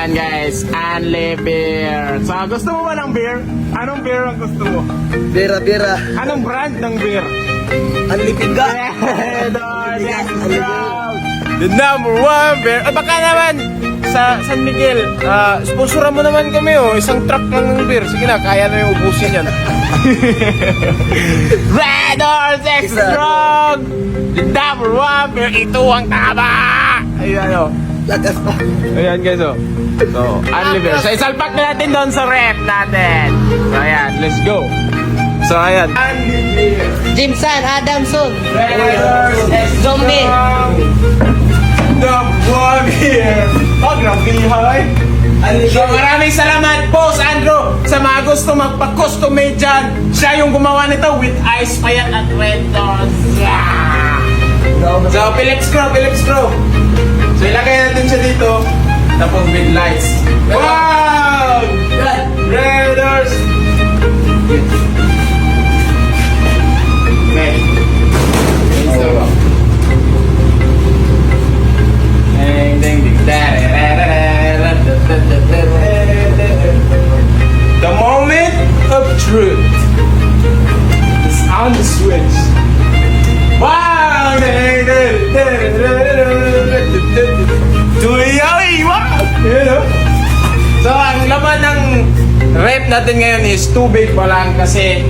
Ayan guys, Only Beer. So gusto mo ba ng beer? Anong beer ang gusto mo? Bira. Anong brand ng beer? Unlipid ka. The number one beer. At baka naman sa San Miguel, sponsoran mo naman kami oh. Isang truck lang ng beer. Sige na, kaya na yung ubusin yan. Red Horse Extra Strong! The number one beer. Ito ang tama! Ayan o. Lakas pa. Ayan guys o. So, Only Beer. So, isalpak na natin doon sa rep natin. So, ayan. Let's go. So, ayan. Only Beer. Jimson, Adamson, Red Horse Extra Zombie. Strong. Number one beer. Oh, grabe hoy. So, maraming salamat po sa Andrew sa mga gusto magpa-custom-made dyan. Siya yung gumawa nito with ice payat at red doors. So, Philips screw. So, ilagay natin siya dito. Tapos with lights. Wow! Red doors. Okay. So, the moment of truth is on the switch. Wow! Tuyoy! Wow! So, ang laman ng rep natin ngayon is tubig pa lang kasi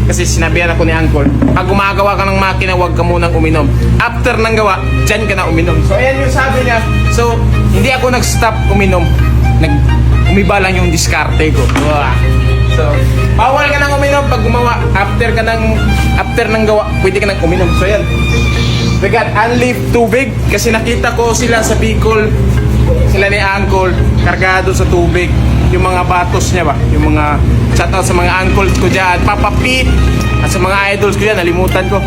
kasi sinabihan ako ni Uncle, pag gumagawa ka ng makina, huwag ka munang uminom. After ng gawa, dyan ka na uminom. So, ayan yung sabi niya. So, hindi ako nag-stop uminom. Umiba lang yung diskarte ko. Wow. So, bawal ka nang uminom pag gumawa. After ng gawa, pwede ka nang uminom. So, ayan. We got only tubig kasi nakita ko sila sa Bicol. Sila ni Uncle, kargado sa tubig. Yung mga batos niya ba? Yung mga shoutout sa mga uncles ko dyan, Papa Pete, at sa mga idols ko dyan, nalimutan ko.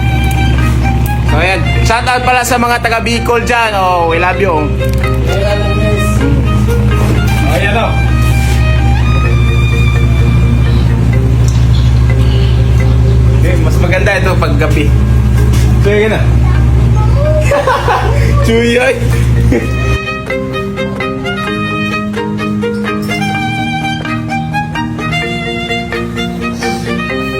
So ayan, shoutout pala sa mga taga Bicol dyan. Oh, we love you. Oh, ayan o. Okay, mas maganda ito pag gabi. So yun na. Chuyoy.